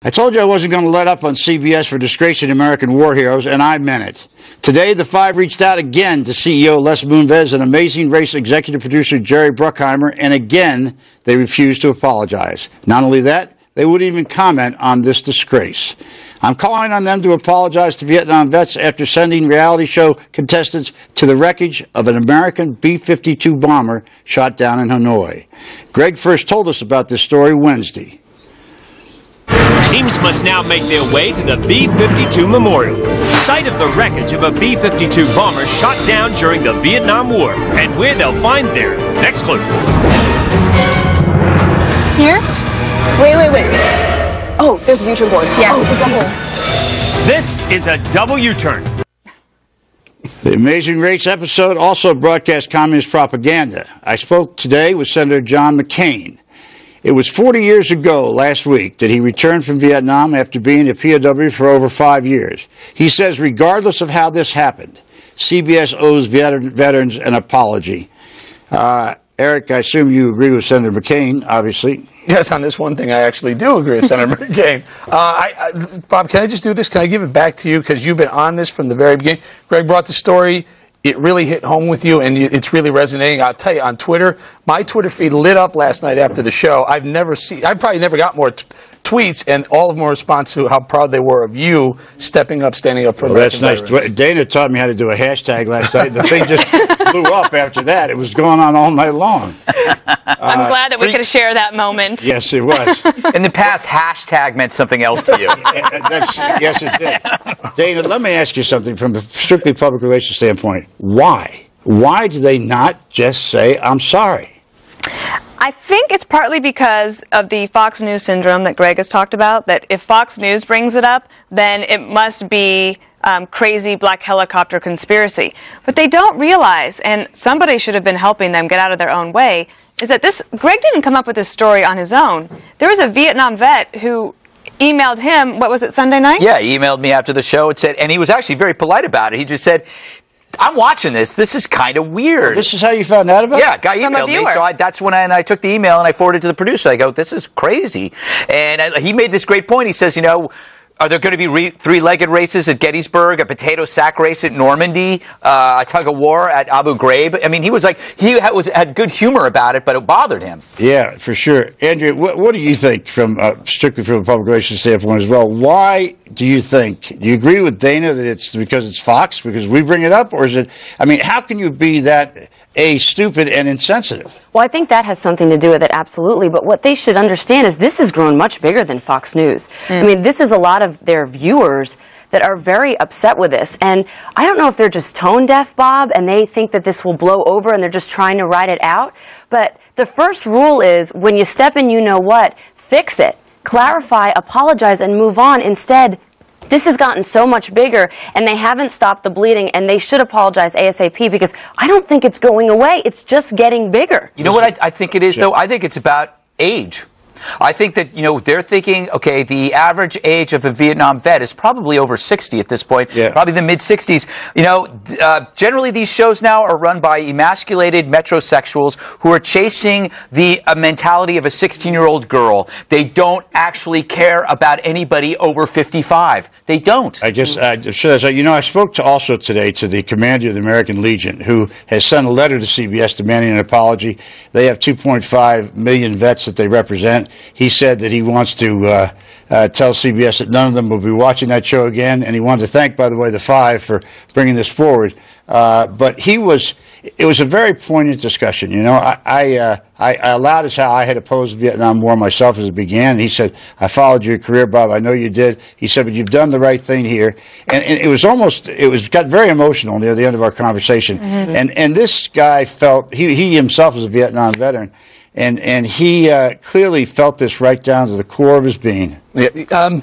I told you I wasn't going to let up on CBS for disgracing American war heroes, and I meant it. Today, the five reached out again to CEO Les Moonves and Amazing Race executive producer Jerry Bruckheimer, and again, they refused to apologize. Not only that, they wouldn't even comment on this disgrace. I'm calling on them to apologize to Vietnam vets after sending reality show contestants to the wreckage of an American B-52 bomber shot down in Hanoi. Greg first told us about this story Wednesday. Teams must now make their way to the B-52 Memorial, site of the wreckage of a B-52 bomber shot down during the Vietnam War, and where they'll find their next clue. Here? Wait. Oh, there's a U-turn board. Yeah. Oh, it's a double. This is a double U-turn. The Amazing Race episode also broadcast communist propaganda. I spoke today with Senator John McCain. It was 40 years ago last week that he returned from Vietnam after being a POW for over 5 years. He says regardless of how this happened, CBS owes veterans an apology. Eric, I assume you agree with Senator McCain, obviously. Yes, on this one thing, I actually do agree with Senator McCain. Bob, can I just do this? Can I give it back to you? Because you've been on this from the very beginning. Greg brought the story. It really hit home with you, and it's really resonating. I'll tell you, on Twitter, my Twitter feed lit up last night after the show. I probably never got more tweets, and all of them were a response to how proud they were of you stepping up, standing up for American veterans. That's nice. Dana taught me how to do a hashtag last night. The thing just blew up after that. It was going on all night long. I'm glad that we could share that moment. Yes, it was. In the past, hashtag meant something else to you. Yes, it did. Dana, let me ask you something from a strictly public relations standpoint. Why? Why do they not just say, I'm sorry? I think it's partly because of the Fox News syndrome that Greg has talked about, that if Fox News brings it up, then it must be crazy black helicopter conspiracy. But they don't realize, and somebody should have been helping them get out of their own way, is that Greg didn't come up with this story on his own. There was a Vietnam vet who emailed him, what was it, Sunday night? Yeah, he emailed me after the show and said, and he was actually very polite about it. He just said, I'm watching this. This is kind of weird. Well, this is how you found out about it? Yeah, a guy emailed me. So that's when I took the email and I forwarded it to the producer. I go, this is crazy. And he made this great point. He says, are there going to be three-legged races at Gettysburg, a potato sack race at Normandy, a tug-of-war at Abu Ghraib? I mean, he had good humor about it, but it bothered him. Yeah, for sure. Andrea, what do you think strictly from a public relations standpoint as well? Why do you agree with Dana that it's because it's Fox, because we bring it up, or is it, how can you be that, stupid and insensitive? Well, I think that has something to do with it, absolutely. But what they should understand is this has grown much bigger than Fox News. This is a lot of their viewers that are very upset with this. And I don't know if they're just tone deaf, Bob, and they think that this will blow over and they're just trying to ride it out. But the first rule is when you step in, fix it, clarify, apologize, and move on. Instead, this has gotten so much bigger, and they haven't stopped the bleeding, and they should apologize ASAP, because I don't think it's going away. It's just getting bigger. You know what I think it is, though? I think it's about age. I think that, they're thinking, okay, the average age of a Vietnam vet is probably over 60 at this point, probably the mid-60s. Generally these shows now are run by emasculated metrosexuals who are chasing the mentality of a 16-year-old girl. They don't actually care about anybody over 55. They don't. I spoke also today to the commander of the American Legion, who has sent a letter to CBS demanding an apology. They have 2.5 million vets that they represent. He said that he wants to tell CBS that none of them will be watching that show again, and he wanted to thank, by the way, the five for bringing this forward. But it was a very poignant discussion. I allowed us how I had opposed the Vietnam War myself as it began. And he said, I followed your career, Bob. I know you did. He said, but you've done the right thing here. And it got very emotional near the end of our conversation. Mm-hmm. And this guy felt, he himself was a Vietnam veteran. And he clearly felt this right down to the core of his being. Yeah,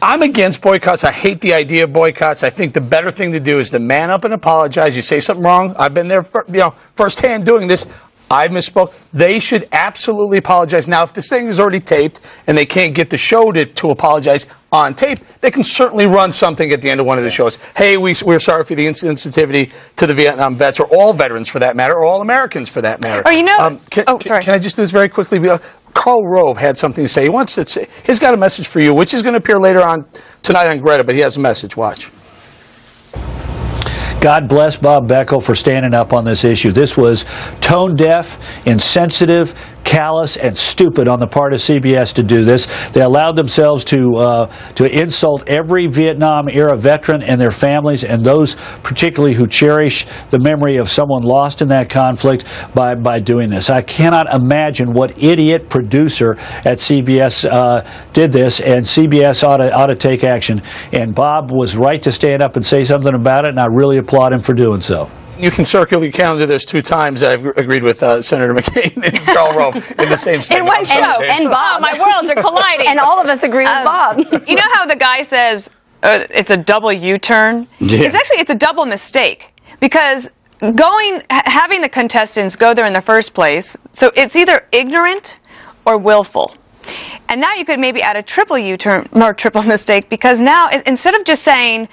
I'm against boycotts. I hate the idea of boycotts. I think the better thing to do is to man up and apologize. You say something wrong. I've been there, firsthand doing this. I misspoke. They should absolutely apologize. Now, if this thing is already taped and they can't get the show to apologize on tape, they can certainly run something at the end of one of the shows. Hey, we're sorry for the insensitivity to the Vietnam vets, or all veterans for that matter, or all Americans for that matter. Oh, sorry. Can I just do this very quickly? Karl Rove had something to say. He wants to say, he's got a message for you, which is going to appear later on tonight on Greta, but he has a message. Watch. God bless Bob Beckel for standing up on this issue. This was tone deaf, insensitive, callous, and stupid on the part of CBS to do this. They allowed themselves to insult every Vietnam-era veteran and their families, and those particularly who cherish the memory of someone lost in that conflict by doing this. I cannot imagine what idiot producer at CBS did this, and CBS ought to take action. And Bob was right to stand up and say something about it, and I really applaud him for doing so. You can circle your calendar. There's 2 times I've agreed with Senator McCain and Karl Rove in the same segment. In one show. And Bob. My worlds are colliding. And all of us agree with Bob. You know how the guy says it's a double U-turn? Yeah. It's a double mistake. Because having the contestants go there in the first place, so it's either ignorant or willful. And now you could maybe add a triple U-turn or triple mistake, because now instead of just saying,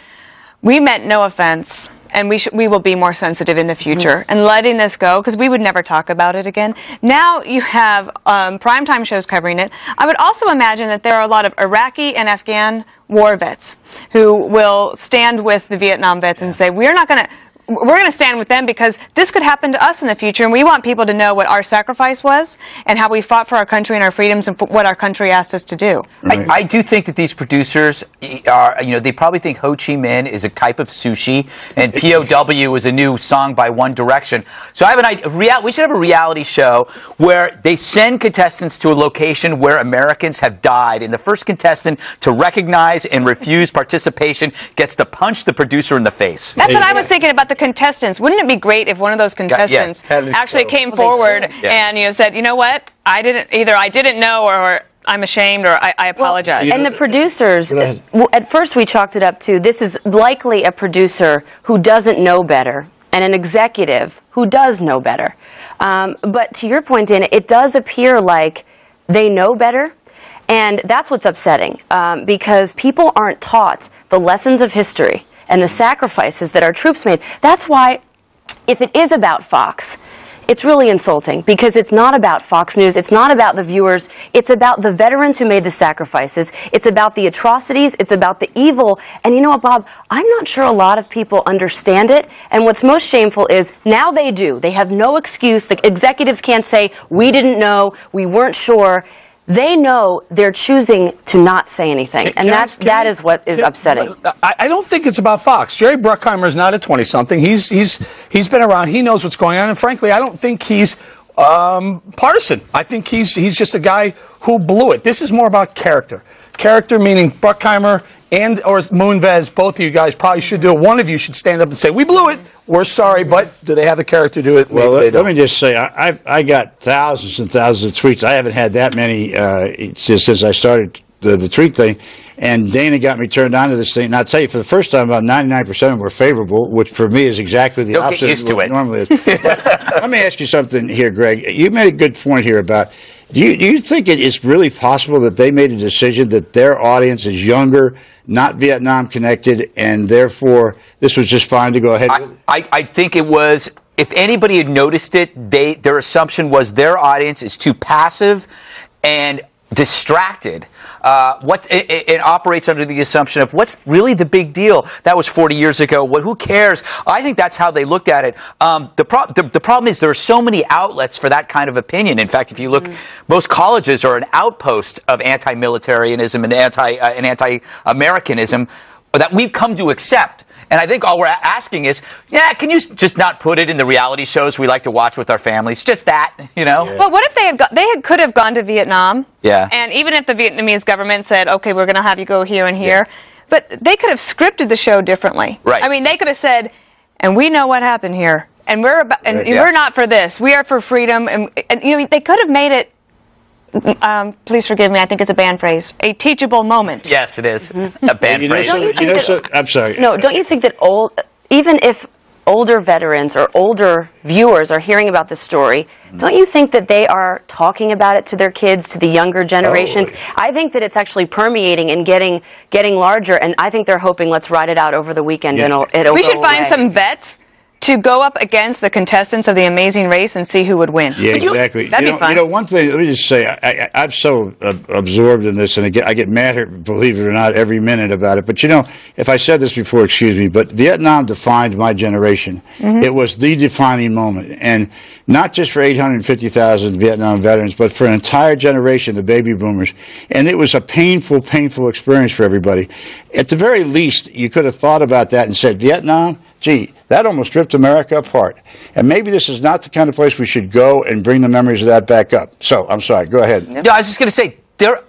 we meant no offense, and we will be more sensitive in the future, and letting this go, because we would never talk about it again. Now you have primetime shows covering it. I would also imagine that there are a lot of Iraqi and Afghan war vets who will stand with the Vietnam vets and say, we're going to stand with them because this could happen to us in the future, and we want people to know what our sacrifice was and how we fought for our country and our freedoms and what our country asked us to do. Right. I do think that these producers are, they probably think Ho Chi Minh is a type of sushi and POW is a new song by One Direction. So I have an idea. We should have a reality show where they send contestants to a location where Americans have died, and the first contestant to recognize and refuse participation gets to punch the producer in the face. That's what I was thinking about the contestants. Wouldn't it be great if one of those contestants actually came forward and said, you know what, I didn't know, or I'm ashamed, or I apologize. And the producers, at first we chalked it up to, this is likely a producer who doesn't know better and an executive who does know better. But to your point, Dana, it does appear like they know better. And that's what's upsetting, because people aren't taught the lessons of history and the sacrifices that our troops made. That's why, if it is about Fox, it's really insulting, because it's not about Fox News, it's not about the viewers, it's about the veterans who made the sacrifices, it's about the atrocities, it's about the evil. And you know what, Bob, I'm not sure a lot of people understand it, and what's most shameful is now they do. They have no excuse. The executives can't say, we didn't know, we weren't sure. They know, they're choosing to not say anything, and that is what is upsetting. I don't think it's about Fox. Jerry Bruckheimer is not a 20-something. He's been around. He knows what's going on, and frankly, I don't think he's partisan. I think he's just a guy who blew it. This is more about character. Character meaning Bruckheimer or Moonves, both of you guys probably should do it. One of you should stand up and say, we blew it, we're sorry, but do they have the character to do it? Well, let me just say, I got thousands and thousands of tweets. I haven't had that many since I started the tweet thing, and Dana got me turned on to this thing. And I'll tell you, for the first time, about 99% of them were favorable, which for me is exactly the opposite get used to what it. It normally is. Let me ask you something here, Greg. You made a good point here about, do you think it is really possible that they made a decision that their audience is younger, not Vietnam connected, and therefore this was just fine to go ahead with? I think it was, if anybody had noticed it, their assumption was their audience is too passive and distracted. It operates under the assumption of what's really the big deal. That was 40 years ago. Who cares? I think that's how they looked at it. The problem is there are so many outlets for that kind of opinion. In fact, if you look, most colleges are an outpost of anti-militarism and anti-Americanism that we've come to accept. And I think all we're asking is, can you just not put it in the reality shows we like to watch with our families? Just that, Yeah. Well, what if they could have gone to Vietnam? Yeah. And even if the Vietnamese government said, okay, we're going to have you go here and here, but they could have scripted the show differently. Right. I mean, they could have said, and we know what happened here, and we're not for this. We are for freedom, and they could have made it. Please forgive me, I think it's a band phrase. A teachable moment. Yes, it is. A band phrase. I'm sorry. No, don't you think that even if older veterans or older viewers are hearing about this story, don't you think that they are talking about it to their kids, to the younger generations? I think that it's actually permeating and getting larger, and I think they're hoping, let's ride it out over the weekend and it'll We should go find away. some vets to go up against the contestants of The Amazing Race and see who would win. Yeah, exactly. That'd be fun. You know, one thing, let me just say, I'm so absorbed in this, and I get mad, believe it or not, every minute about it. But, you know, if I said this before, excuse me, but Vietnam defined my generation. It was the defining moment. And not just for 850,000 Vietnam veterans, but for an entire generation, the baby boomers. And it was a painful, painful experience for everybody. At the very least, you could have thought about that and said, Vietnam, gee, that almost ripped America apart. And maybe this is not the kind of place we should go and bring the memories of that back up. So, I'm sorry, go ahead. Yeah, I was just going to say,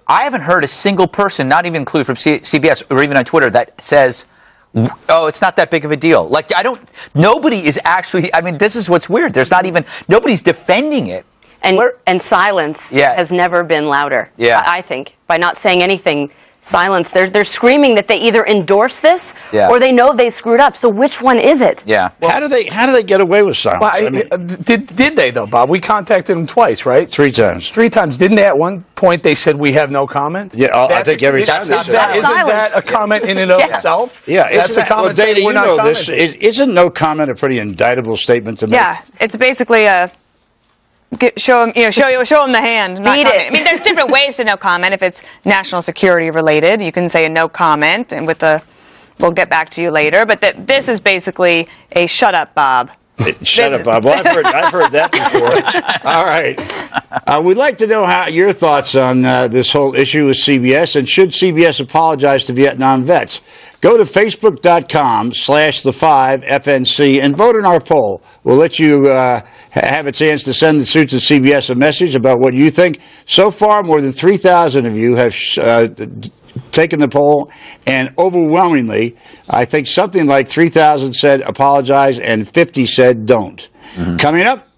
I haven't heard a single person, not even included from CBS or even on Twitter, that says, oh, it's not that big of a deal. Like, nobody is actually, I mean, this is what's weird. There's not even, nobody's defending it. And silence has never been louder, I think, by not saying anything. Silence. They're screaming that they either endorse this or they know they screwed up. So which one is it? Yeah. Well, how do they get away with silence? Well, I mean, did they though, Bob? We contacted them twice, right? 3 times. 3 times. Didn't they at one point they said we have no comment? Yeah, I think every time they said that. Isn't that a comment in and of itself? Yeah, that's a comment. Well, Dana, you know this. Isn't no comment a pretty indictable statement to make? Yeah, it's basically a. Show them the hand. Not Beat comment. it. I mean, there's different ways to no comment. If it's national security related, you can say a no comment, and with the, we'll get back to you later. But this is basically a shut up, Bob. Shut up, Bob. Well, I've heard that before. All right. We'd like to know your thoughts on this whole issue with CBS, and should CBS apologize to Vietnam vets? Go to facebook.com/the5FNC and vote in our poll. We'll let you have a chance to send the Suits at CBS a message about what you think. So far, more than 3,000 of you have taken the poll, and overwhelmingly, I think something like 3,000 said apologize and 50 said don't. Coming up,